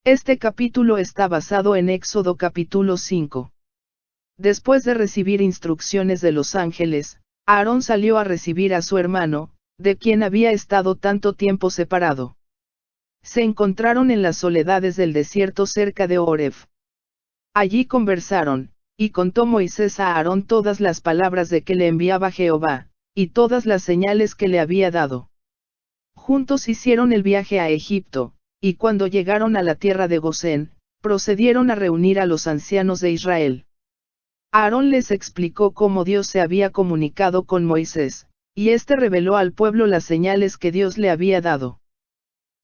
Este capítulo está basado en Éxodo capítulo 5. Después de recibir instrucciones de los ángeles, Aarón salió a recibir a su hermano, de quien había estado tanto tiempo separado. Se encontraron en las soledades del desierto cerca de Horeb. Allí conversaron, y contó Moisés a Aarón todas las palabras de que le enviaba Jehová, y todas las señales que le había dado. Juntos hicieron el viaje a Egipto, y cuando llegaron a la tierra de Gosén, procedieron a reunir a los ancianos de Israel. Aarón les explicó cómo Dios se había comunicado con Moisés, y éste reveló al pueblo las señales que Dios le había dado.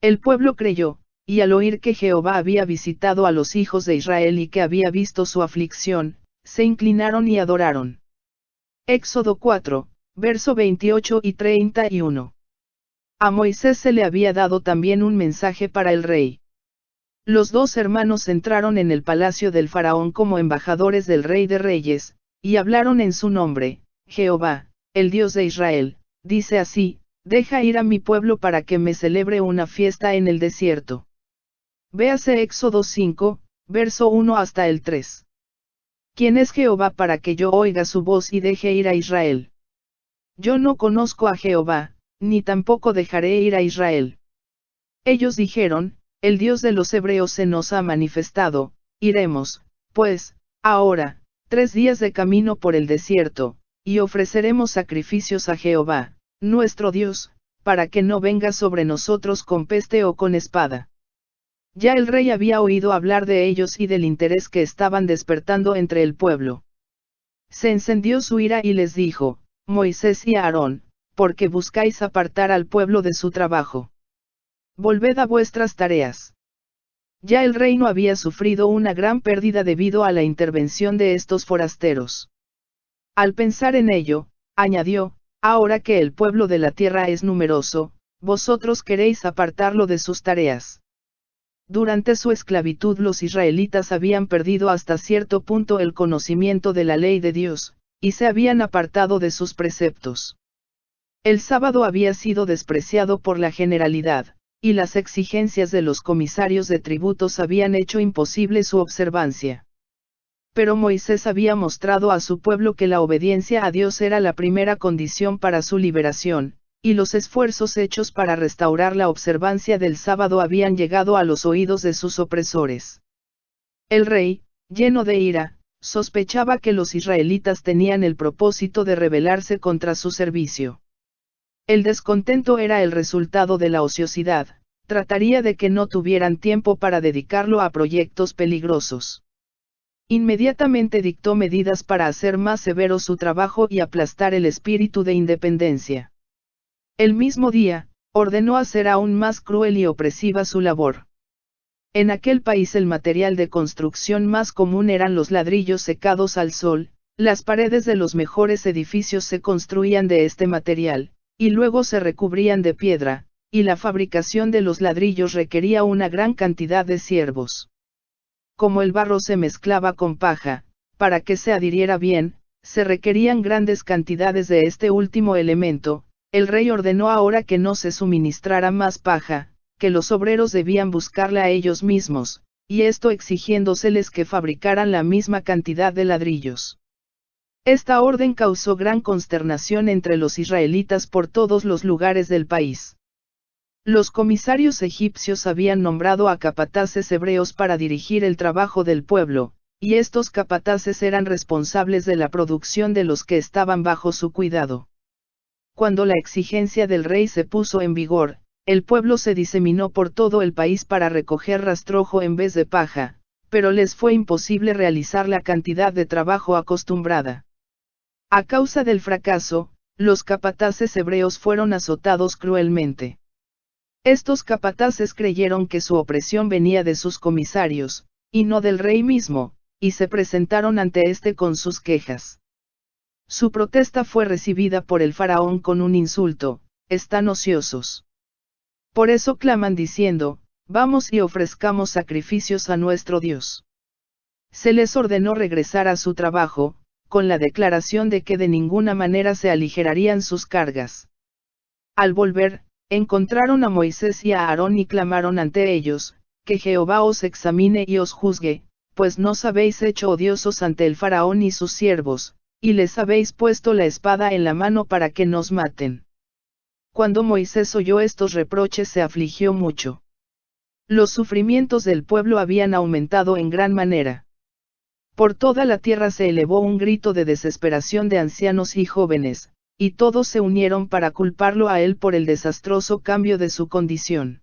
El pueblo creyó, y al oír que Jehová había visitado a los hijos de Israel y que había visto su aflicción, se inclinaron y adoraron. Éxodo 4, verso 28 y 31. A Moisés se le había dado también un mensaje para el rey. Los dos hermanos entraron en el palacio del faraón como embajadores del Rey de Reyes, y hablaron en su nombre. Jehová, el Dios de Israel, dice así: deja ir a mi pueblo para que me celebre una fiesta en el desierto. Véase Éxodo 5, verso 1 hasta el 3. ¿Quién es Jehová para que yo oiga su voz y deje ir a Israel? Yo no conozco a Jehová, ni tampoco dejaré ir a Israel. Ellos dijeron: el Dios de los hebreos se nos ha manifestado, iremos, pues, ahora, 3 días de camino por el desierto, y ofreceremos sacrificios a Jehová, nuestro Dios, para que no venga sobre nosotros con peste o con espada. Ya el rey había oído hablar de ellos y del interés que estaban despertando entre el pueblo. Se encendió su ira y les dijo: Moisés y Aarón, ¿por qué buscáis apartar al pueblo de su trabajo? Volved a vuestras tareas. Ya el reino había sufrido una gran pérdida debido a la intervención de estos forasteros. Al pensar en ello, añadió: ahora que el pueblo de la tierra es numeroso, vosotros queréis apartarlo de sus tareas. Durante su esclavitud los israelitas habían perdido hasta cierto punto el conocimiento de la ley de Dios, y se habían apartado de sus preceptos. El sábado había sido despreciado por la generalidad, y las exigencias de los comisarios de tributos habían hecho imposible su observancia. Pero Moisés había mostrado a su pueblo que la obediencia a Dios era la primera condición para su liberación, y los esfuerzos hechos para restaurar la observancia del sábado habían llegado a los oídos de sus opresores. El rey, lleno de ira, sospechaba que los israelitas tenían el propósito de rebelarse contra su servicio. El descontento era el resultado de la ociosidad, trataría de que no tuvieran tiempo para dedicarlo a proyectos peligrosos. Inmediatamente dictó medidas para hacer más severo su trabajo y aplastar el espíritu de independencia. El mismo día, ordenó hacer aún más cruel y opresiva su labor. En aquel país el material de construcción más común eran los ladrillos secados al sol, las paredes de los mejores edificios se construían de este material, y luego se recubrían de piedra, y la fabricación de los ladrillos requería una gran cantidad de siervos. Como el barro se mezclaba con paja, para que se adhiriera bien, se requerían grandes cantidades de este último elemento. El rey ordenó ahora que no se suministrara más paja, que los obreros debían buscarla a ellos mismos, y esto exigiéndoseles que fabricaran la misma cantidad de ladrillos. Esta orden causó gran consternación entre los israelitas por todos los lugares del país. Los comisarios egipcios habían nombrado a capataces hebreos para dirigir el trabajo del pueblo, y estos capataces eran responsables de la producción de los que estaban bajo su cuidado. Cuando la exigencia del rey se puso en vigor, el pueblo se diseminó por todo el país para recoger rastrojo en vez de paja, pero les fue imposible realizar la cantidad de trabajo acostumbrada. A causa del fracaso, los capataces hebreos fueron azotados cruelmente. Estos capataces creyeron que su opresión venía de sus comisarios, y no del rey mismo, y se presentaron ante éste con sus quejas. Su protesta fue recibida por el faraón con un insulto: están ociosos. Por eso claman diciendo: vamos y ofrezcamos sacrificios a nuestro Dios. Se les ordenó regresar a su trabajo, con la declaración de que de ninguna manera se aligerarían sus cargas. Al volver, encontraron a Moisés y a Aarón y clamaron ante ellos: que Jehová os examine y os juzgue, pues nos habéis hecho odiosos ante el faraón y sus siervos, y les habéis puesto la espada en la mano para que nos maten. Cuando Moisés oyó estos reproches se afligió mucho. Los sufrimientos del pueblo habían aumentado en gran manera. Por toda la tierra se elevó un grito de desesperación de ancianos y jóvenes, y todos se unieron para culparlo a él por el desastroso cambio de su condición.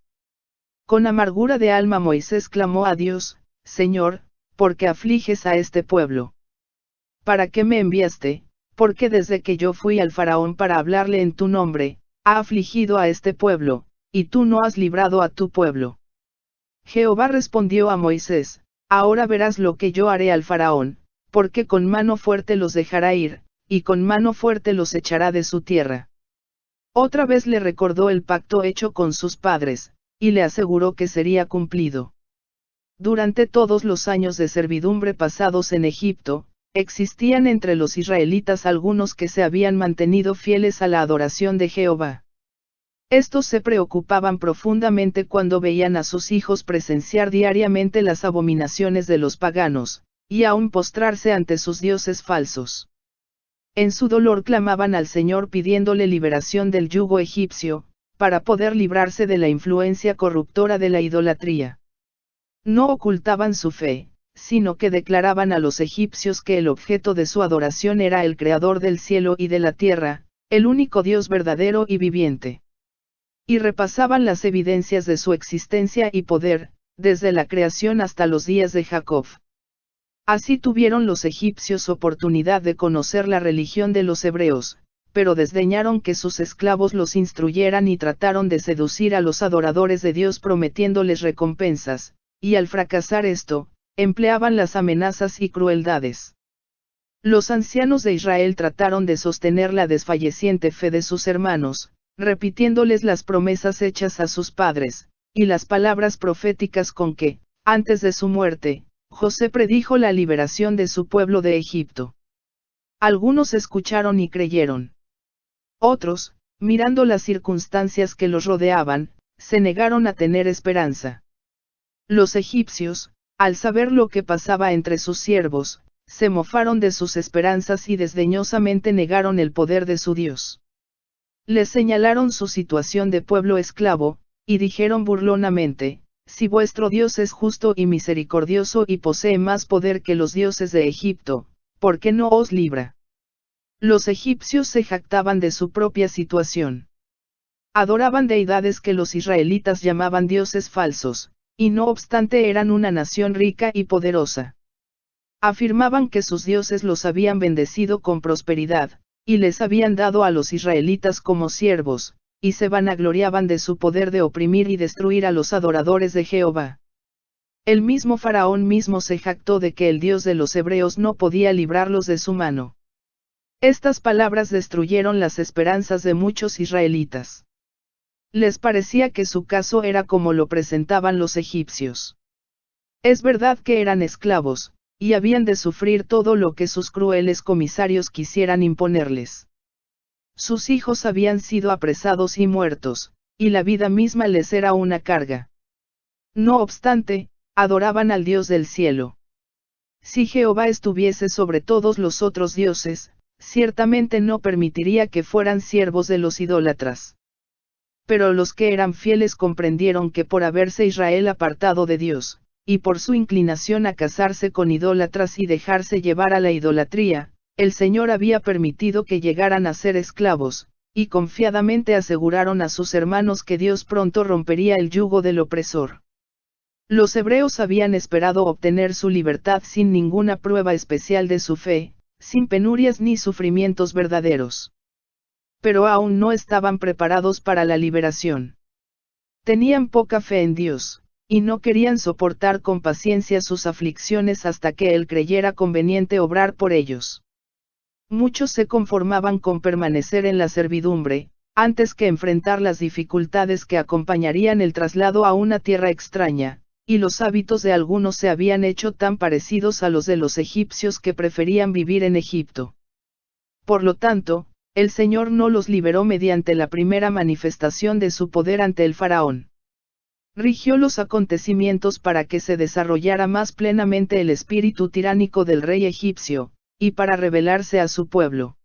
Con amargura de alma Moisés clamó a Dios: Señor, ¿por qué afliges a este pueblo? ¿Para qué me enviaste? Porque desde que yo fui al faraón para hablarle en tu nombre, ha afligido a este pueblo, y tú no has librado a tu pueblo. Jehová respondió a Moisés: Ahora verás lo que yo haré al faraón, porque con mano fuerte los dejará ir, y con mano fuerte los echará de su tierra. Otra vez le recordó el pacto hecho con sus padres, y le aseguró que sería cumplido. Durante todos los años de servidumbre pasados en Egipto, existían entre los israelitas algunos que se habían mantenido fieles a la adoración de Jehová. Estos se preocupaban profundamente cuando veían a sus hijos presenciar diariamente las abominaciones de los paganos, y aún postrarse ante sus dioses falsos. En su dolor clamaban al Señor pidiéndole liberación del yugo egipcio, para poder librarse de la influencia corruptora de la idolatría. No ocultaban su fe, sino que declaraban a los egipcios que el objeto de su adoración era el Creador del cielo y de la tierra, el único Dios verdadero y viviente. Y repasaban las evidencias de su existencia y poder, desde la creación hasta los días de Jacob. Así tuvieron los egipcios oportunidad de conocer la religión de los hebreos, pero desdeñaron que sus esclavos los instruyeran y trataron de seducir a los adoradores de Dios prometiéndoles recompensas, y al fracasar esto, empleaban las amenazas y crueldades. Los ancianos de Israel trataron de sostener la desfalleciente fe de sus hermanos, repitiéndoles las promesas hechas a sus padres, y las palabras proféticas con que, antes de su muerte, José predijo la liberación de su pueblo de Egipto. Algunos escucharon y creyeron. Otros, mirando las circunstancias que los rodeaban, se negaron a tener esperanza. Los egipcios, al saber lo que pasaba entre sus siervos, se mofaron de sus esperanzas y desdeñosamente negaron el poder de su Dios. Les señalaron su situación de pueblo esclavo, y dijeron burlonamente: si vuestro Dios es justo y misericordioso y posee más poder que los dioses de Egipto, ¿por qué no os libra? Los egipcios se jactaban de su propia situación. Adoraban deidades que los israelitas llamaban dioses falsos, y no obstante eran una nación rica y poderosa. Afirmaban que sus dioses los habían bendecido con prosperidad, y les habían dado a los israelitas como siervos, y se vanagloriaban de su poder de oprimir y destruir a los adoradores de Jehová. El mismo faraón mismo se jactó de que el Dios de los hebreos no podía librarlos de su mano. Estas palabras destruyeron las esperanzas de muchos israelitas. Les parecía que su caso era como lo presentaban los egipcios. Es verdad que eran esclavos, y habían de sufrir todo lo que sus crueles comisarios quisieran imponerles. Sus hijos habían sido apresados y muertos, y la vida misma les era una carga. No obstante, adoraban al Dios del cielo. Si Jehová estuviese sobre todos los otros dioses, ciertamente no permitiría que fueran siervos de los idólatras. Pero los que eran fieles comprendieron que por haberse Israel apartado de Dios, y por su inclinación a casarse con idólatras y dejarse llevar a la idolatría, el Señor había permitido que llegaran a ser esclavos, y confiadamente aseguraron a sus hermanos que Dios pronto rompería el yugo del opresor. Los hebreos habían esperado obtener su libertad sin ninguna prueba especial de su fe, sin penurias ni sufrimientos verdaderos. Pero aún no estaban preparados para la liberación. Tenían poca fe en Dios, y no querían soportar con paciencia sus aflicciones hasta que Él creyera conveniente obrar por ellos. Muchos se conformaban con permanecer en la servidumbre, antes que enfrentar las dificultades que acompañarían el traslado a una tierra extraña, y los hábitos de algunos se habían hecho tan parecidos a los de los egipcios que preferían vivir en Egipto. Por lo tanto, el Señor no los liberó mediante la primera manifestación de su poder ante el faraón. rigió los acontecimientos para que se desarrollara más plenamente el espíritu tiránico del rey egipcio, y para revelarse a su pueblo.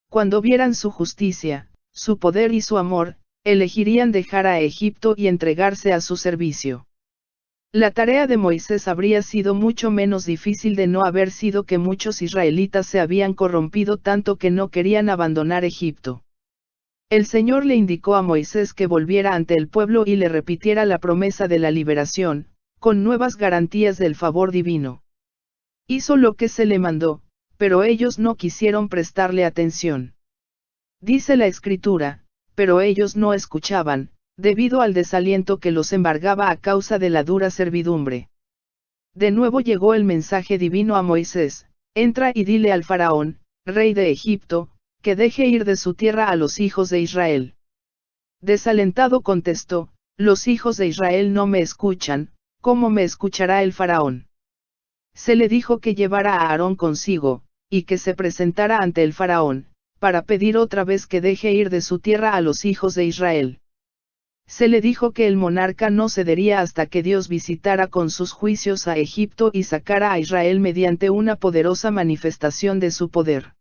Cuando vieran su justicia, su poder y su amor, elegirían dejar a Egipto y entregarse a su servicio. La tarea de Moisés habría sido mucho menos difícil de no haber sido que muchos israelitas se habían corrompido tanto que no querían abandonar Egipto. El Señor le indicó a Moisés que volviera ante el pueblo y le repitiera la promesa de la liberación, con nuevas garantías del favor divino. Hizo lo que se le mandó, pero ellos no quisieron prestarle atención. Dice la Escritura, pero ellos no escuchaban, debido al desaliento que los embargaba a causa de la dura servidumbre. De nuevo llegó el mensaje divino a Moisés: entra y dile al faraón, rey de Egipto, que deje ir de su tierra a los hijos de Israel. Desalentado contestó: los hijos de Israel no me escuchan, ¿cómo me escuchará el faraón? Se le dijo que llevara a Aarón consigo, y que se presentara ante el faraón, para pedir otra vez que deje ir de su tierra a los hijos de Israel. Se le dijo que el monarca no cedería hasta que Dios visitara con sus juicios a Egipto y sacara a Israel mediante una poderosa manifestación de su poder.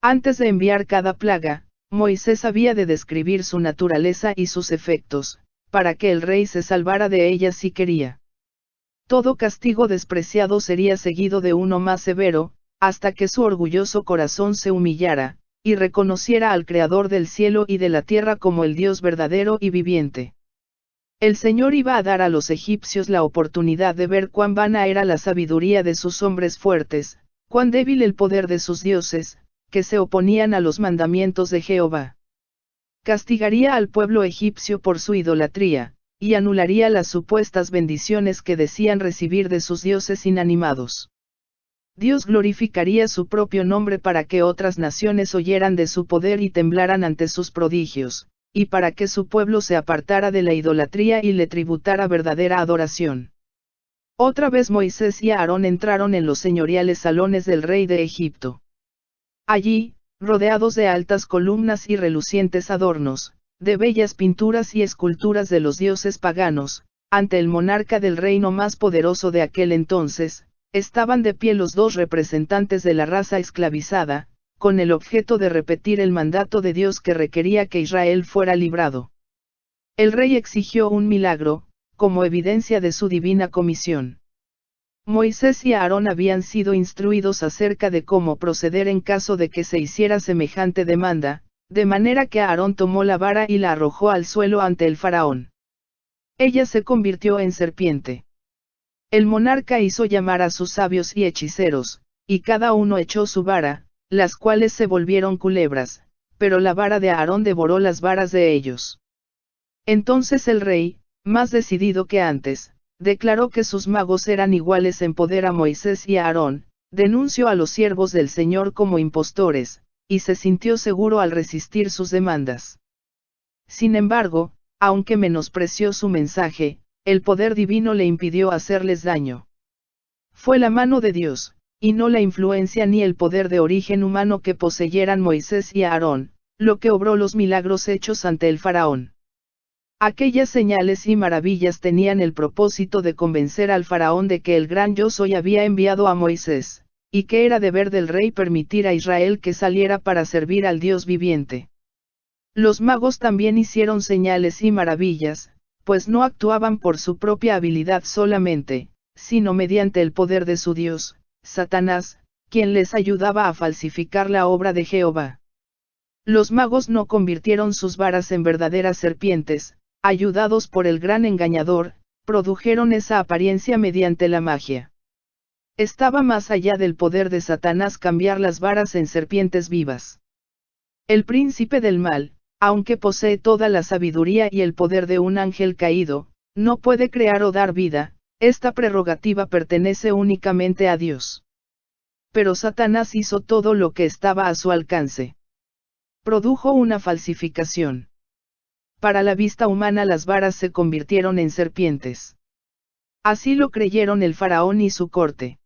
Antes de enviar cada plaga, Moisés había de describir su naturaleza y sus efectos, para que el rey se salvara de ella si quería. Todo castigo despreciado sería seguido de uno más severo, hasta que su orgulloso corazón se humillara, y reconociera al Creador del cielo y de la tierra como el Dios verdadero y viviente. El Señor iba a dar a los egipcios la oportunidad de ver cuán vana era la sabiduría de sus hombres fuertes, cuán débil el poder de sus dioses, que se oponían a los mandamientos de Jehová. Castigaría al pueblo egipcio por su idolatría, y anularía las supuestas bendiciones que decían recibir de sus dioses inanimados. Dios glorificaría su propio nombre para que otras naciones oyeran de su poder y temblaran ante sus prodigios, y para que su pueblo se apartara de la idolatría y le tributara verdadera adoración. Otra vez Moisés y Aarón entraron en los señoriales salones del rey de Egipto. Allí, rodeados de altas columnas y relucientes adornos, de bellas pinturas y esculturas de los dioses paganos, ante el monarca del reino más poderoso de aquel entonces, estaban de pie los dos representantes de la raza esclavizada, con el objeto de repetir el mandato de Dios que requería que Israel fuera librado. El rey exigió un milagro, como evidencia de su divina comisión. Moisés y Aarón habían sido instruidos acerca de cómo proceder en caso de que se hiciera semejante demanda, de manera que Aarón tomó la vara y la arrojó al suelo ante el faraón. Ella se convirtió en serpiente. El monarca hizo llamar a sus sabios y hechiceros, y cada uno echó su vara, las cuales se volvieron culebras, pero la vara de Aarón devoró las varas de ellos. Entonces el rey, más decidido que antes, declaró que sus magos eran iguales en poder a Moisés y a Aarón, denunció a los siervos del Señor como impostores, y se sintió seguro al resistir sus demandas. Sin embargo, aunque menospreció su mensaje, el poder divino le impidió hacerles daño. Fue la mano de Dios, y no la influencia ni el poder de origen humano que poseyeran Moisés y Aarón, lo que obró los milagros hechos ante el faraón. Aquellas señales y maravillas tenían el propósito de convencer al faraón de que el gran Yo Soy había enviado a Moisés, y que era deber del rey permitir a Israel que saliera para servir al Dios viviente. Los magos también hicieron señales y maravillas, pues no actuaban por su propia habilidad solamente, sino mediante el poder de su Dios, Satanás, quien les ayudaba a falsificar la obra de Jehová. Los magos no convirtieron sus varas en verdaderas serpientes, ayudados por el gran engañador, produjeron esa apariencia mediante la magia. Estaba más allá del poder de Satanás cambiar las varas en serpientes vivas. El príncipe del mal, aunque posee toda la sabiduría y el poder de un ángel caído, no puede crear o dar vida, esta prerrogativa pertenece únicamente a Dios. Pero Satanás hizo todo lo que estaba a su alcance. Produjo una falsificación. Para la vista humana las varas se convirtieron en serpientes. Así lo creyeron el faraón y su corte.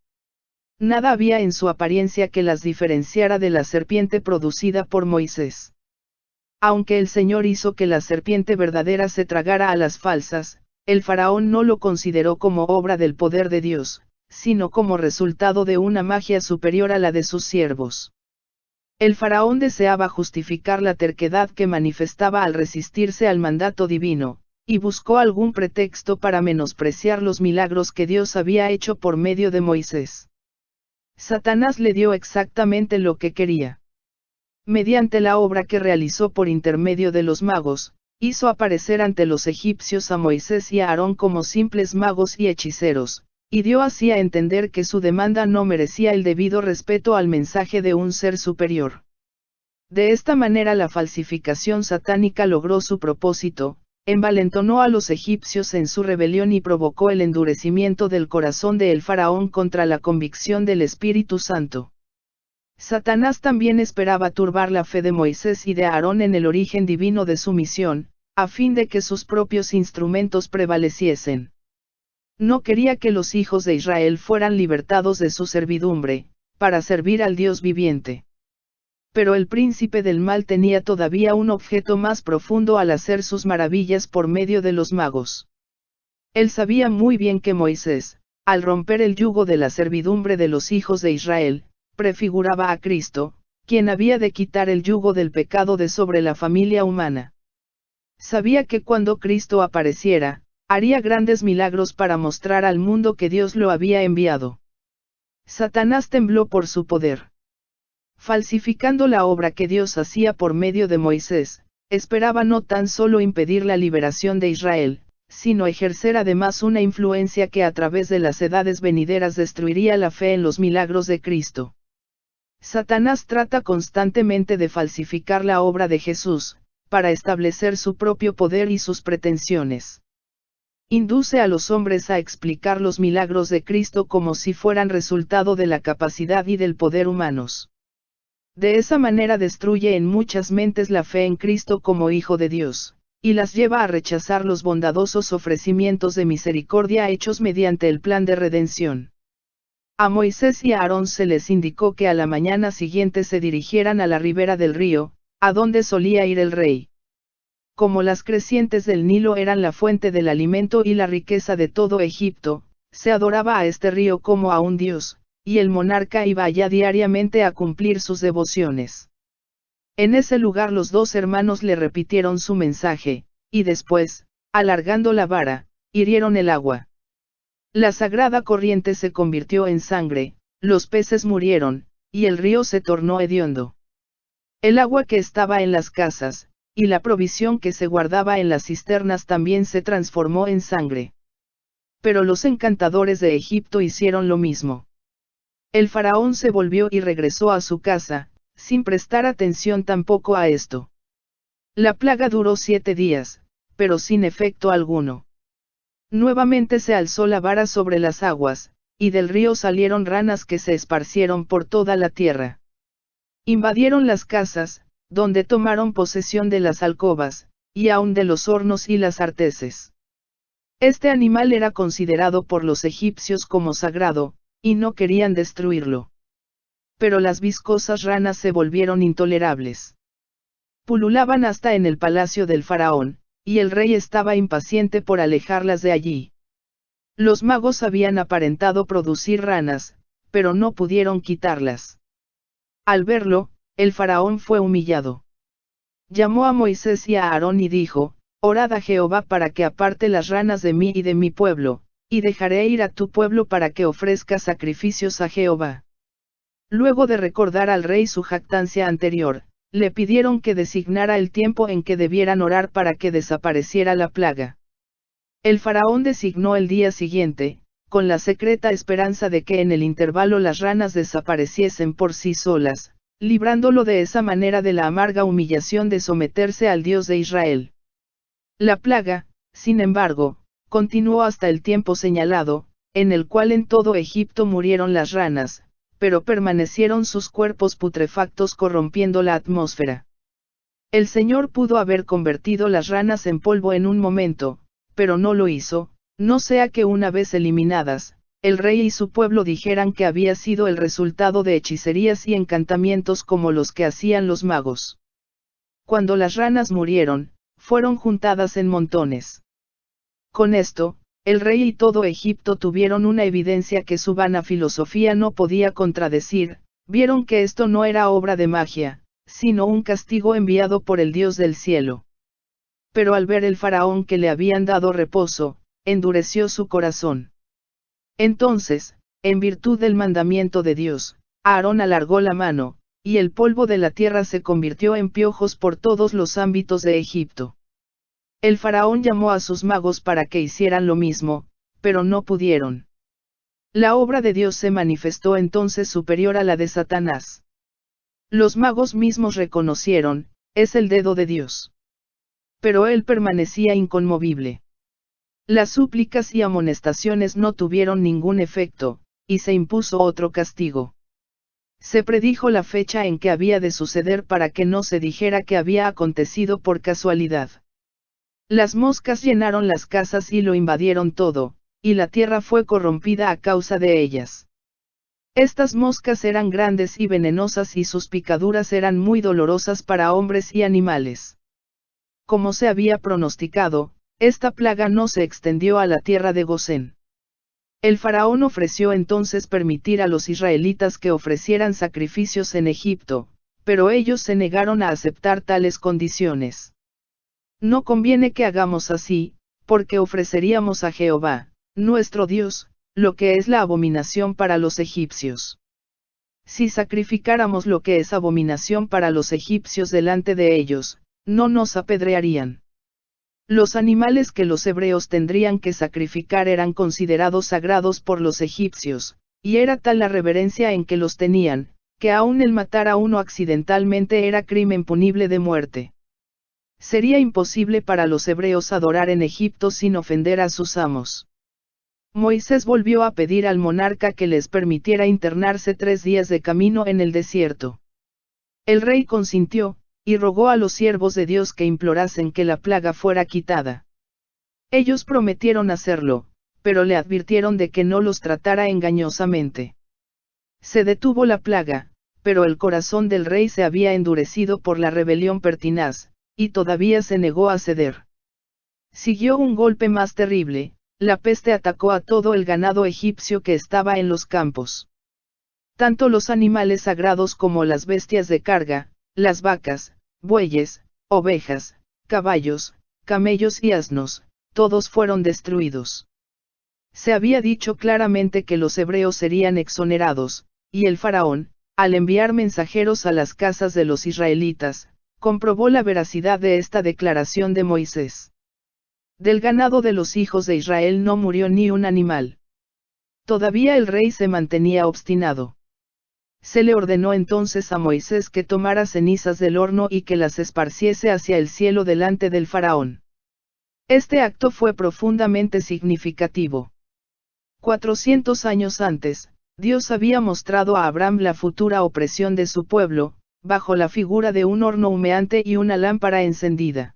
Nada había en su apariencia que las diferenciara de la serpiente producida por Moisés. Aunque el Señor hizo que la serpiente verdadera se tragara a las falsas, el faraón no lo consideró como obra del poder de Dios, sino como resultado de una magia superior a la de sus siervos. El faraón deseaba justificar la terquedad que manifestaba al resistirse al mandato divino, y buscó algún pretexto para menospreciar los milagros que Dios había hecho por medio de Moisés. Satanás le dio exactamente lo que quería. Mediante la obra que realizó por intermedio de los magos, hizo aparecer ante los egipcios a Moisés y a Aarón como simples magos y hechiceros, y dio así a entender que su demanda no merecía el debido respeto al mensaje de un ser superior. De esta manera la falsificación satánica logró su propósito, envalentonó a los egipcios en su rebelión y provocó el endurecimiento del corazón de el faraón contra la convicción del Espíritu Santo. Satanás también esperaba turbar la fe de Moisés y de Aarón en el origen divino de su misión, a fin de que sus propios instrumentos prevaleciesen. No quería que los hijos de Israel fueran libertados de su servidumbre, para servir al Dios viviente. Pero el príncipe del mal tenía todavía un objeto más profundo al hacer sus maravillas por medio de los magos. Él sabía muy bien que Moisés, al romper el yugo de la servidumbre de los hijos de Israel, prefiguraba a Cristo, quien había de quitar el yugo del pecado de sobre la familia humana. Sabía que cuando Cristo apareciera, haría grandes milagros para mostrar al mundo que Dios lo había enviado. Satanás tembló por su poder. Falsificando la obra que Dios hacía por medio de Moisés, esperaba no tan solo impedir la liberación de Israel, sino ejercer además una influencia que a través de las edades venideras destruiría la fe en los milagros de Cristo. Satanás trata constantemente de falsificar la obra de Jesús, para establecer su propio poder y sus pretensiones. Induce a los hombres a explicar los milagros de Cristo como si fueran resultado de la capacidad y del poder humanos. De esa manera destruye en muchas mentes la fe en Cristo como Hijo de Dios, y las lleva a rechazar los bondadosos ofrecimientos de misericordia hechos mediante el plan de redención. A Moisés y a Aarón se les indicó que a la mañana siguiente se dirigieran a la ribera del río, a donde solía ir el rey. Como las crecientes del Nilo eran la fuente del alimento y la riqueza de todo Egipto, se adoraba a este río como a un dios, y el monarca iba allá diariamente a cumplir sus devociones. En ese lugar los dos hermanos le repitieron su mensaje, y después, alargando la vara, hirieron el agua. La sagrada corriente se convirtió en sangre, los peces murieron, y el río se tornó hediondo. El agua que estaba en las casas, y la provisión que se guardaba en las cisternas también se transformó en sangre. Pero los encantadores de Egipto hicieron lo mismo. El faraón se volvió y regresó a su casa, sin prestar atención tampoco a esto. La plaga duró 7 días, pero sin efecto alguno. Nuevamente se alzó la vara sobre las aguas, y del río salieron ranas que se esparcieron por toda la tierra. Invadieron las casas, donde tomaron posesión de las alcobas, y aun de los hornos y las arteses. Este animal era considerado por los egipcios como sagrado, y no querían destruirlo. Pero las viscosas ranas se volvieron intolerables. Pululaban hasta en el palacio del faraón, y el rey estaba impaciente por alejarlas de allí. Los magos habían aparentado producir ranas, pero no pudieron quitarlas. Al verlo, el faraón fue humillado. Llamó a Moisés y a Aarón y dijo: «Orad a Jehová para que aparte las ranas de mí y de mi pueblo, y dejaré ir a tu pueblo para que ofrezca sacrificios a Jehová». Luego de recordar al rey su jactancia anterior, le pidieron que designara el tiempo en que debieran orar para que desapareciera la plaga. El faraón designó el día siguiente, con la secreta esperanza de que en el intervalo las ranas desapareciesen por sí solas, librándolo de esa manera de la amarga humillación de someterse al Dios de Israel. La plaga, sin embargo, continuó hasta el tiempo señalado, en el cual en todo Egipto murieron las ranas, pero permanecieron sus cuerpos putrefactos corrompiendo la atmósfera. El Señor pudo haber convertido las ranas en polvo en un momento, pero no lo hizo, no sea que una vez eliminadas, el rey y su pueblo dijeran que había sido el resultado de hechicerías y encantamientos como los que hacían los magos. Cuando las ranas murieron, fueron juntadas en montones. Con esto, el rey y todo Egipto tuvieron una evidencia que su vana filosofía no podía contradecir, vieron que esto no era obra de magia, sino un castigo enviado por el Dios del cielo. Pero al ver el faraón que le habían dado reposo, endureció su corazón. Entonces, en virtud del mandamiento de Dios, Aarón alargó la mano, y el polvo de la tierra se convirtió en piojos por todos los ámbitos de Egipto. El faraón llamó a sus magos para que hicieran lo mismo, pero no pudieron. La obra de Dios se manifestó entonces superior a la de Satanás. Los magos mismos reconocieron, es el dedo de Dios. Pero él permanecía inconmovible. Las súplicas y amonestaciones no tuvieron ningún efecto, y se impuso otro castigo. Se predijo la fecha en que había de suceder para que no se dijera que había acontecido por casualidad. Las moscas llenaron las casas y lo invadieron todo, y la tierra fue corrompida a causa de ellas. Estas moscas eran grandes y venenosas y sus picaduras eran muy dolorosas para hombres y animales. Como se había pronosticado, esta plaga no se extendió a la tierra de Gosén. El faraón ofreció entonces permitir a los israelitas que ofrecieran sacrificios en Egipto, pero ellos se negaron a aceptar tales condiciones. No conviene que hagamos así, porque ofreceríamos a Jehová, nuestro Dios, lo que es la abominación para los egipcios. Si sacrificáramos lo que es abominación para los egipcios delante de ellos, no nos apedrearían. Los animales que los hebreos tendrían que sacrificar eran considerados sagrados por los egipcios, y era tal la reverencia en que los tenían, que aún el matar a uno accidentalmente era crimen punible de muerte. Sería imposible para los hebreos adorar en Egipto sin ofender a sus amos. Moisés volvió a pedir al monarca que les permitiera internarse 3 días de camino en el desierto. El rey consintió, y rogó a los siervos de Dios que implorasen que la plaga fuera quitada. Ellos prometieron hacerlo, pero le advirtieron de que no los tratara engañosamente. Se detuvo la plaga, pero el corazón del rey se había endurecido por la rebelión pertinaz, y todavía se negó a ceder. Siguió un golpe más terrible, la peste atacó a todo el ganado egipcio que estaba en los campos. Tanto los animales sagrados como las bestias de carga, las vacas, bueyes, ovejas, caballos, camellos y asnos, todos fueron destruidos. Se había dicho claramente que los hebreos serían exonerados, y el faraón, al enviar mensajeros a las casas de los israelitas, comprobó la veracidad de esta declaración de Moisés. Del ganado de los hijos de Israel no murió ni un animal. Todavía el rey se mantenía obstinado. Se le ordenó entonces a Moisés que tomara cenizas del horno y que las esparciese hacia el cielo delante del faraón. Este acto fue profundamente significativo. 400 años antes, Dios había mostrado a Abraham la futura opresión de su pueblo, bajo la figura de un horno humeante y una lámpara encendida.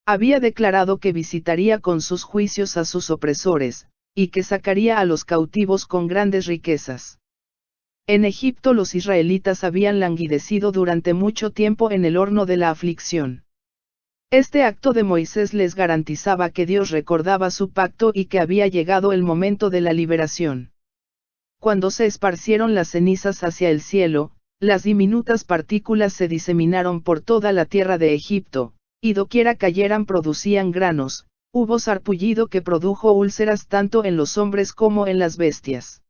Había declarado que visitaría con sus juicios a sus opresores, y que sacaría a los cautivos con grandes riquezas. En Egipto los israelitas habían languidecido durante mucho tiempo en el horno de la aflicción. Este acto de Moisés les garantizaba que Dios recordaba su pacto y que había llegado el momento de la liberación. Cuando se esparcieron las cenizas hacia el cielo, las diminutas partículas se diseminaron por toda la tierra de Egipto, y doquiera cayeran producían granos, hubo sarpullido que produjo úlceras tanto en los hombres como en las bestias.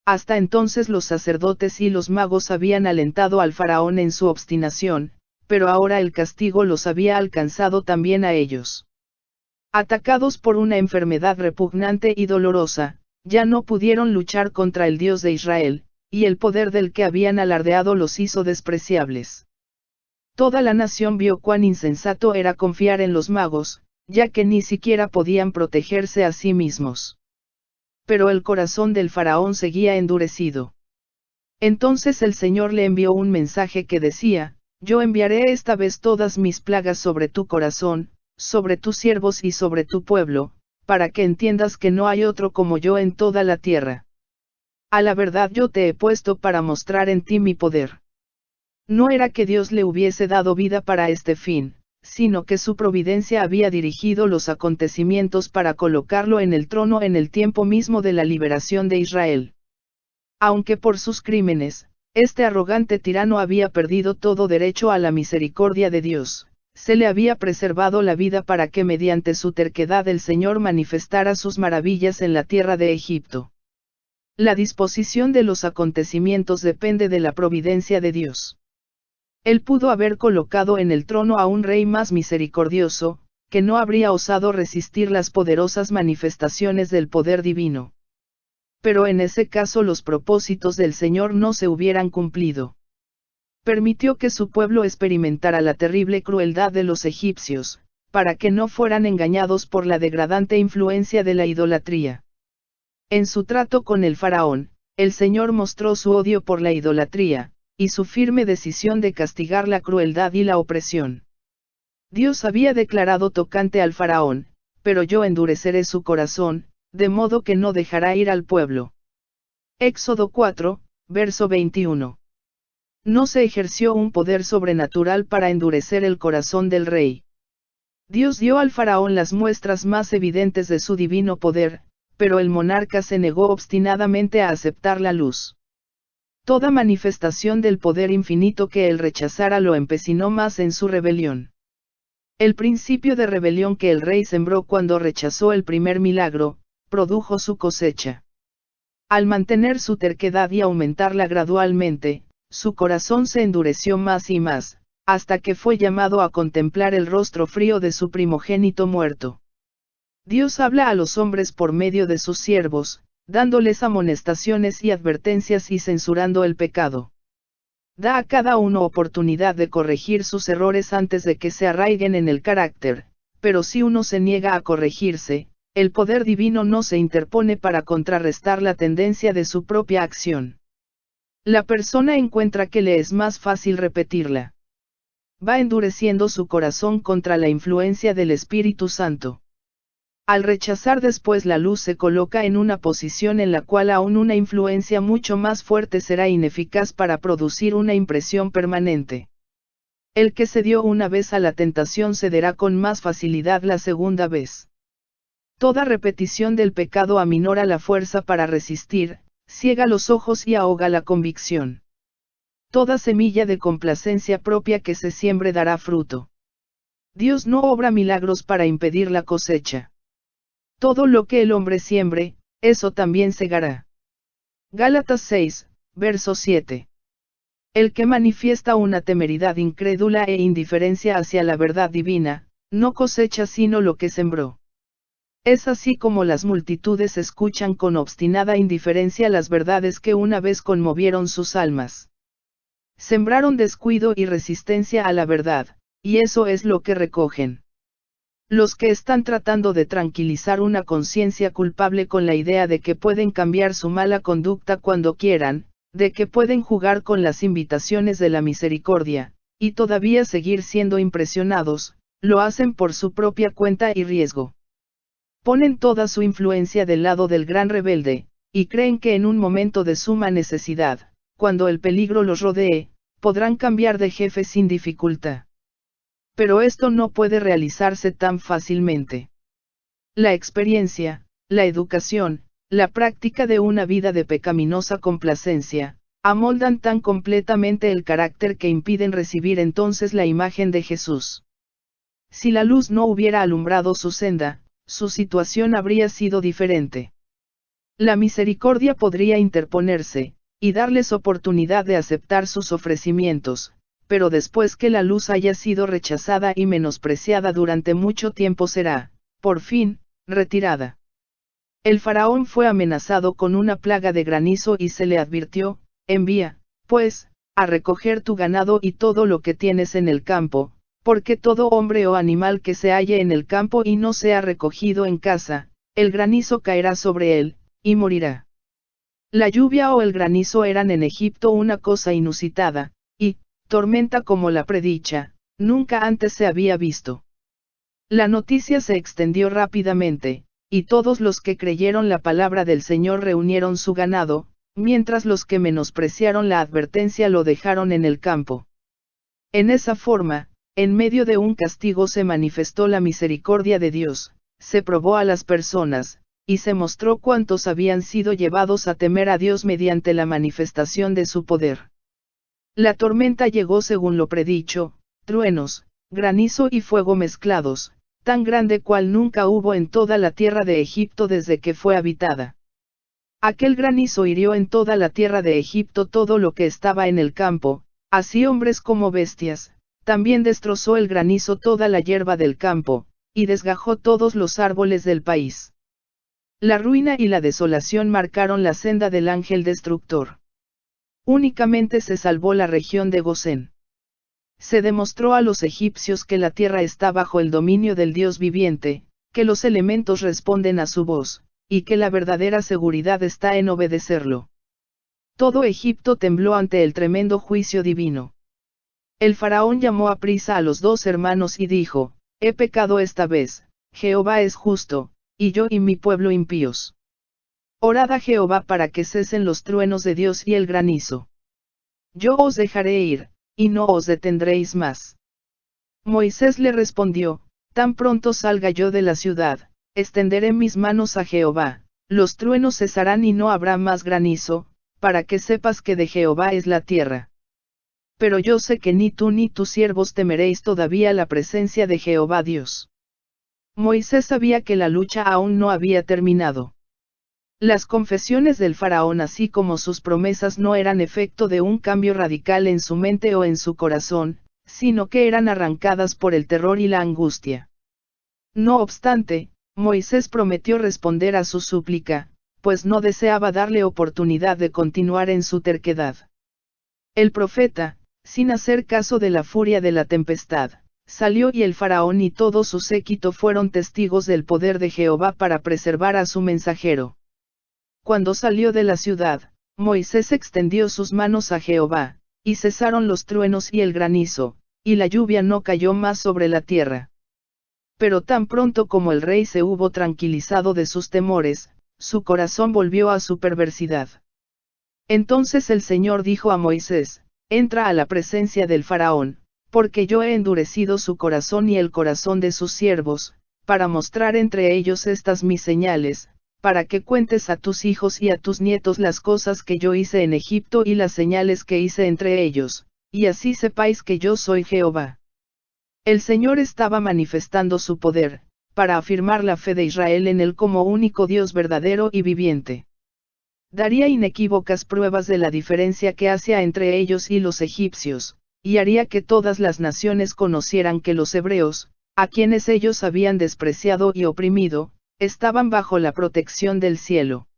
Hasta entonces los sacerdotes y los magos habían alentado al faraón en su obstinación, pero ahora el castigo los había alcanzado también a ellos. Atacados por una enfermedad repugnante y dolorosa, ya no pudieron luchar contra el Dios de Israel, y el poder del que habían alardeado los hizo despreciables. Toda la nación vio cuán insensato era confiar en los magos, ya que ni siquiera podían protegerse a sí mismos. Pero el corazón del faraón seguía endurecido. Entonces el Señor le envió un mensaje que decía: yo enviaré esta vez todas mis plagas sobre tu corazón, sobre tus siervos y sobre tu pueblo, para que entiendas que no hay otro como yo en toda la tierra. A la verdad yo te he puesto para mostrar en ti mi poder. No era que Dios le hubiese dado vida para este fin, sino que su providencia había dirigido los acontecimientos para colocarlo en el trono en el tiempo mismo de la liberación de Israel. Aunque por sus crímenes, este arrogante tirano había perdido todo derecho a la misericordia de Dios, se le había preservado la vida para que mediante su terquedad el Señor manifestara sus maravillas en la tierra de Egipto. La disposición de los acontecimientos depende de la providencia de Dios. Él pudo haber colocado en el trono a un rey más misericordioso, que no habría osado resistir las poderosas manifestaciones del poder divino. Pero en ese caso los propósitos del Señor no se hubieran cumplido. Permitió que su pueblo experimentara la terrible crueldad de los egipcios, para que no fueran engañados por la degradante influencia de la idolatría. En su trato con el faraón, el Señor mostró su odio por la idolatría, y su firme decisión de castigar la crueldad y la opresión. Dios había declarado tocante al faraón, pero yo endureceré su corazón, de modo que no dejará ir al pueblo. Éxodo 4, verso 21. No se ejerció un poder sobrenatural para endurecer el corazón del rey. Dios dio al faraón las muestras más evidentes de su divino poder, pero el monarca se negó obstinadamente a aceptar la luz. Toda manifestación del poder infinito que él rechazara lo empecinó más en su rebelión. El principio de rebelión que el rey sembró cuando rechazó el primer milagro, produjo su cosecha. Al mantener su terquedad y aumentarla gradualmente, su corazón se endureció más y más, hasta que fue llamado a contemplar el rostro frío de su primogénito muerto. Dios habla a los hombres por medio de sus siervos, dándoles amonestaciones y advertencias y censurando el pecado. Da a cada uno oportunidad de corregir sus errores antes de que se arraiguen en el carácter, pero si uno se niega a corregirse, el poder divino no se interpone para contrarrestar la tendencia de su propia acción. La persona encuentra que le es más fácil repetirla. Va endureciendo su corazón contra la influencia del Espíritu Santo. Al rechazar después la luz se coloca en una posición en la cual aún una influencia mucho más fuerte será ineficaz para producir una impresión permanente. El que cedió una vez a la tentación cederá con más facilidad la segunda vez. Toda repetición del pecado aminora la fuerza para resistir, ciega los ojos y ahoga la convicción. Toda semilla de complacencia propia que se siembre dará fruto. Dios no obra milagros para impedir la cosecha. Todo lo que el hombre siembre, eso también segará. Gálatas 6, verso 7. El que manifiesta una temeridad incrédula e indiferencia hacia la verdad divina, no cosecha sino lo que sembró. Es así como las multitudes escuchan con obstinada indiferencia las verdades que una vez conmovieron sus almas. Sembraron descuido y resistencia a la verdad, y eso es lo que recogen. Los que están tratando de tranquilizar una conciencia culpable con la idea de que pueden cambiar su mala conducta cuando quieran, de que pueden jugar con las invitaciones de la misericordia, y todavía seguir siendo impresionados, lo hacen por su propia cuenta y riesgo. Ponen toda su influencia del lado del gran rebelde, y creen que en un momento de suma necesidad, cuando el peligro los rodee, podrán cambiar de jefe sin dificultad. Pero esto no puede realizarse tan fácilmente. La experiencia, la educación, la práctica de una vida de pecaminosa complacencia, amoldan tan completamente el carácter que impiden recibir entonces la imagen de Jesús. Si la luz no hubiera alumbrado su senda, su situación habría sido diferente. La misericordia podría interponerse, y darles oportunidad de aceptar sus ofrecimientos, pero después que la luz haya sido rechazada y menospreciada durante mucho tiempo será, por fin, retirada. El faraón fue amenazado con una plaga de granizo y se le advirtió, envía, pues, a recoger tu ganado y todo lo que tienes en el campo, porque todo hombre o animal que se halle en el campo y no sea recogido en casa, el granizo caerá sobre él, y morirá. La lluvia o el granizo eran en Egipto una cosa inusitada, y, tormenta como la predicha, nunca antes se había visto. La noticia se extendió rápidamente, y todos los que creyeron la palabra del Señor reunieron su ganado, mientras los que menospreciaron la advertencia lo dejaron en el campo. En esa forma, en medio de un castigo se manifestó la misericordia de Dios, se probó a las personas, y se mostró cuántos habían sido llevados a temer a Dios mediante la manifestación de su poder. La tormenta llegó según lo predicho, truenos, granizo y fuego mezclados, tan grande cual nunca hubo en toda la tierra de Egipto desde que fue habitada. Aquel granizo hirió en toda la tierra de Egipto todo lo que estaba en el campo, así hombres como bestias, también destrozó el granizo toda la hierba del campo, y desgajó todos los árboles del país. La ruina y la desolación marcaron la senda del ángel destructor. Únicamente se salvó la región de Gosén. Se demostró a los egipcios que la tierra está bajo el dominio del Dios viviente, que los elementos responden a su voz, y que la verdadera seguridad está en obedecerlo. Todo Egipto tembló ante el tremendo juicio divino. El faraón llamó a prisa a los dos hermanos y dijo: he pecado esta vez, Jehová es justo, y yo y mi pueblo impíos. Orad a Jehová para que cesen los truenos de Dios y el granizo. Yo os dejaré ir, y no os detendréis más. Moisés le respondió: tan pronto salga yo de la ciudad, extenderé mis manos a Jehová, los truenos cesarán y no habrá más granizo, para que sepas que de Jehová es la tierra. Pero yo sé que ni tú ni tus siervos temeréis todavía la presencia de Jehová Dios. Moisés sabía que la lucha aún no había terminado. Las confesiones del faraón así como sus promesas no eran efecto de un cambio radical en su mente o en su corazón, sino que eran arrancadas por el terror y la angustia. No obstante, Moisés prometió responder a su súplica, pues no deseaba darle oportunidad de continuar en su terquedad. El profeta, sin hacer caso de la furia de la tempestad, salió y el faraón y todo su séquito fueron testigos del poder de Jehová para preservar a su mensajero. Cuando salió de la ciudad, Moisés extendió sus manos a Jehová, y cesaron los truenos y el granizo, y la lluvia no cayó más sobre la tierra. Pero tan pronto como el rey se hubo tranquilizado de sus temores, su corazón volvió a su perversidad. Entonces el Señor dijo a Moisés: entra a la presencia del faraón, porque yo he endurecido su corazón y el corazón de sus siervos, para mostrar entre ellos estas mis señales, para que cuentes a tus hijos y a tus nietos las cosas que yo hice en Egipto y las señales que hice entre ellos, y así sepáis que yo soy Jehová. El Señor estaba manifestando su poder, para afirmar la fe de Israel en él como único Dios verdadero y viviente. Daría inequívocas pruebas de la diferencia que hacía entre ellos y los egipcios, y haría que todas las naciones conocieran que los hebreos, a quienes ellos habían despreciado y oprimido, estaban bajo la protección del cielo.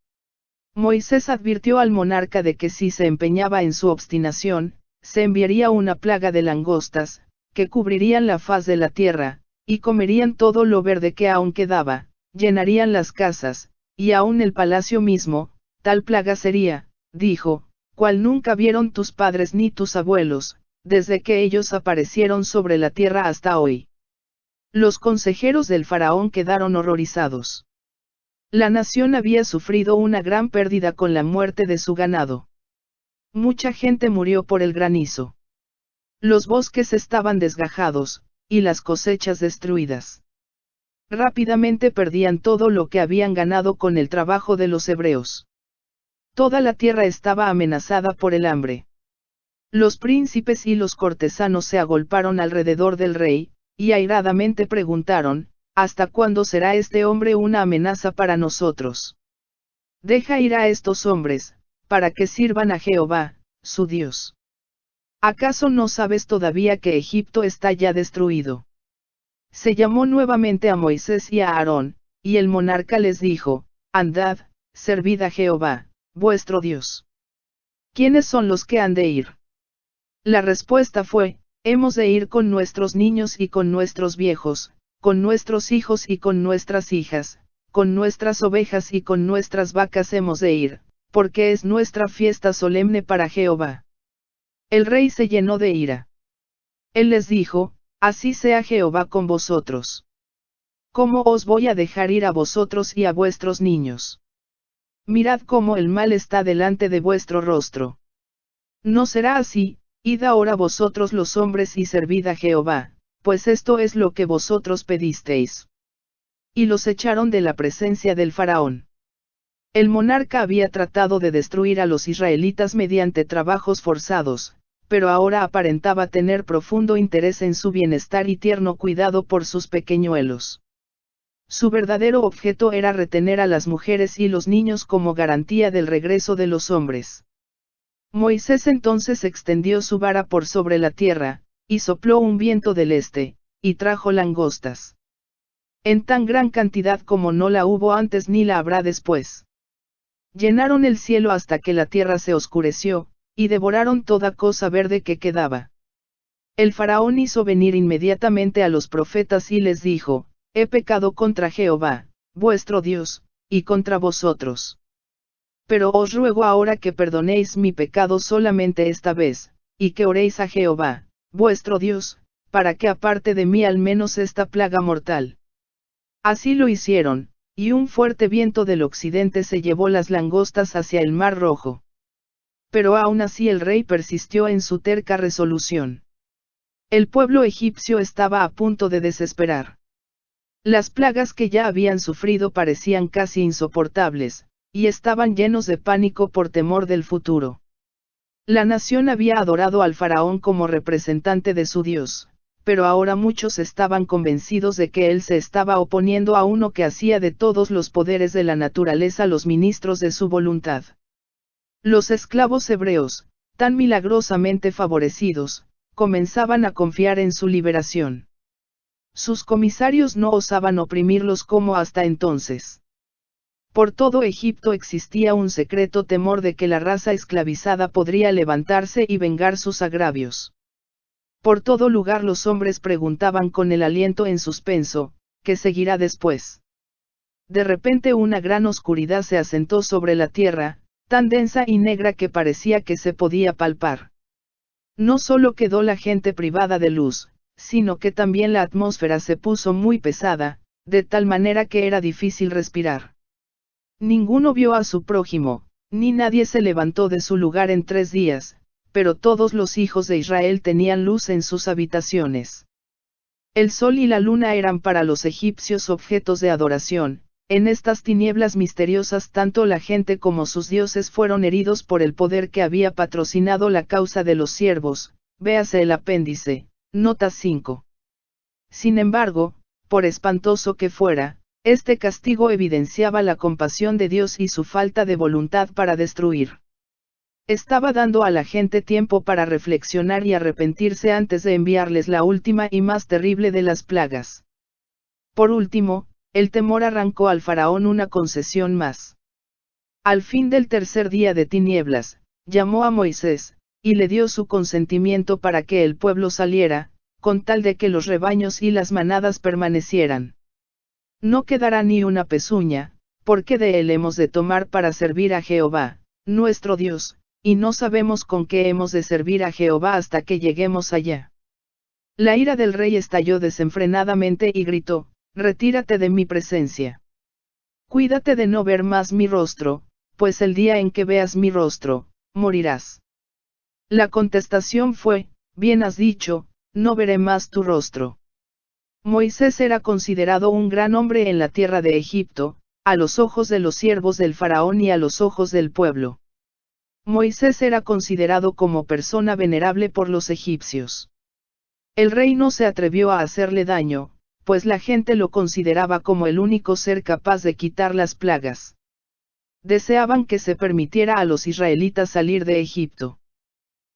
Moisés advirtió al monarca de que si se empeñaba en su obstinación, se enviaría una plaga de langostas, que cubrirían la faz de la tierra, y comerían todo lo verde que aún quedaba, llenarían las casas, y aún el palacio mismo. Tal plaga sería, dijo, cual nunca vieron tus padres ni tus abuelos, desde que ellos aparecieron sobre la tierra hasta hoy. Los consejeros del faraón quedaron horrorizados. La nación había sufrido una gran pérdida con la muerte de su ganado. Mucha gente murió por el granizo. Los bosques estaban desgajados, y las cosechas destruidas. Rápidamente perdían todo lo que habían ganado con el trabajo de los hebreos. Toda la tierra estaba amenazada por el hambre. Los príncipes y los cortesanos se agolparon alrededor del rey, y airadamente preguntaron: ¿hasta cuándo será este hombre una amenaza para nosotros? Deja ir a estos hombres, para que sirvan a Jehová, su Dios. ¿Acaso no sabes todavía que Egipto está ya destruido? Se llamó nuevamente a Moisés y a Aarón, y el monarca les dijo: andad, servid a Jehová, vuestro Dios. ¿Quiénes son los que han de ir? La respuesta fue: hemos de ir con nuestros niños y con nuestros viejos, con nuestros hijos y con nuestras hijas, con nuestras ovejas y con nuestras vacas hemos de ir, porque es nuestra fiesta solemne para Jehová. El rey se llenó de ira. Él les dijo: así sea Jehová con vosotros. ¿Cómo os voy a dejar ir a vosotros y a vuestros niños? Mirad cómo el mal está delante de vuestro rostro. No será así. Id ahora vosotros los hombres y servid a Jehová, pues esto es lo que vosotros pedisteis. Y los echaron de la presencia del faraón. El monarca había tratado de destruir a los israelitas mediante trabajos forzados, pero ahora aparentaba tener profundo interés en su bienestar y tierno cuidado por sus pequeñuelos. Su verdadero objeto era retener a las mujeres y los niños como garantía del regreso de los hombres. Moisés entonces extendió su vara por sobre la tierra, y sopló un viento del este, y trajo langostas. En tan gran cantidad como no la hubo antes ni la habrá después. Llenaron el cielo hasta que la tierra se oscureció, y devoraron toda cosa verde que quedaba. El faraón hizo venir inmediatamente a los profetas y les dijo: He pecado contra Jehová, vuestro Dios, y contra vosotros. Pero os ruego ahora que perdonéis mi pecado solamente esta vez, y que oréis a Jehová, vuestro Dios, para que aparte de mí al menos esta plaga mortal. Así lo hicieron, y un fuerte viento del occidente se llevó las langostas hacia el Mar Rojo. Pero aún así el rey persistió en su terca resolución. El pueblo egipcio estaba a punto de desesperar. Las plagas que ya habían sufrido parecían casi insoportables, y estaban llenos de pánico por temor del futuro. La nación había adorado al faraón como representante de su Dios, pero ahora muchos estaban convencidos de que él se estaba oponiendo a uno que hacía de todos los poderes de la naturaleza los ministros de su voluntad. Los esclavos hebreos, tan milagrosamente favorecidos, comenzaban a confiar en su liberación. Sus comisarios no osaban oprimirlos como hasta entonces. Por todo Egipto existía un secreto temor de que la raza esclavizada podría levantarse y vengar sus agravios. Por todo lugar los hombres preguntaban con el aliento en suspenso: ¿qué seguirá después? De repente una gran oscuridad se asentó sobre la tierra, tan densa y negra que parecía que se podía palpar. No solo quedó la gente privada de luz, sino que también la atmósfera se puso muy pesada, de tal manera que era difícil respirar. Ninguno vio a su prójimo, ni nadie se levantó de su lugar en 3 días, pero todos los hijos de Israel tenían luz en sus habitaciones. El sol y la luna eran para los egipcios objetos de adoración. En estas tinieblas misteriosas tanto la gente como sus dioses fueron heridos por el poder que había patrocinado la causa de los siervos, véase el apéndice, nota 5. Sin embargo, por espantoso que fuera, este castigo evidenciaba la compasión de Dios y su falta de voluntad para destruir. Estaba dando a la gente tiempo para reflexionar y arrepentirse antes de enviarles la última y más terrible de las plagas. Por último, el temor arrancó al faraón una concesión más. Al fin del 3er día de tinieblas, llamó a Moisés, y le dio su consentimiento para que el pueblo saliera, con tal de que los rebaños y las manadas permanecieran. No quedará ni una pezuña, porque de él hemos de tomar para servir a Jehová, nuestro Dios, y no sabemos con qué hemos de servir a Jehová hasta que lleguemos allá. La ira del rey estalló desenfrenadamente y gritó: Retírate de mi presencia. Cuídate de no ver más mi rostro, pues el día en que veas mi rostro, morirás. La contestación fue: Bien has dicho, no veré más tu rostro. Moisés era considerado un gran hombre en la tierra de Egipto, a los ojos de los siervos del faraón y a los ojos del pueblo. Moisés era considerado como persona venerable por los egipcios. El rey no se atrevió a hacerle daño, pues la gente lo consideraba como el único ser capaz de quitar las plagas. Deseaban que se permitiera a los israelitas salir de Egipto.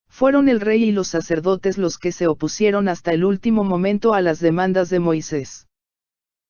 Fueron el rey y los sacerdotes los que se opusieron hasta el último momento a las demandas de Moisés.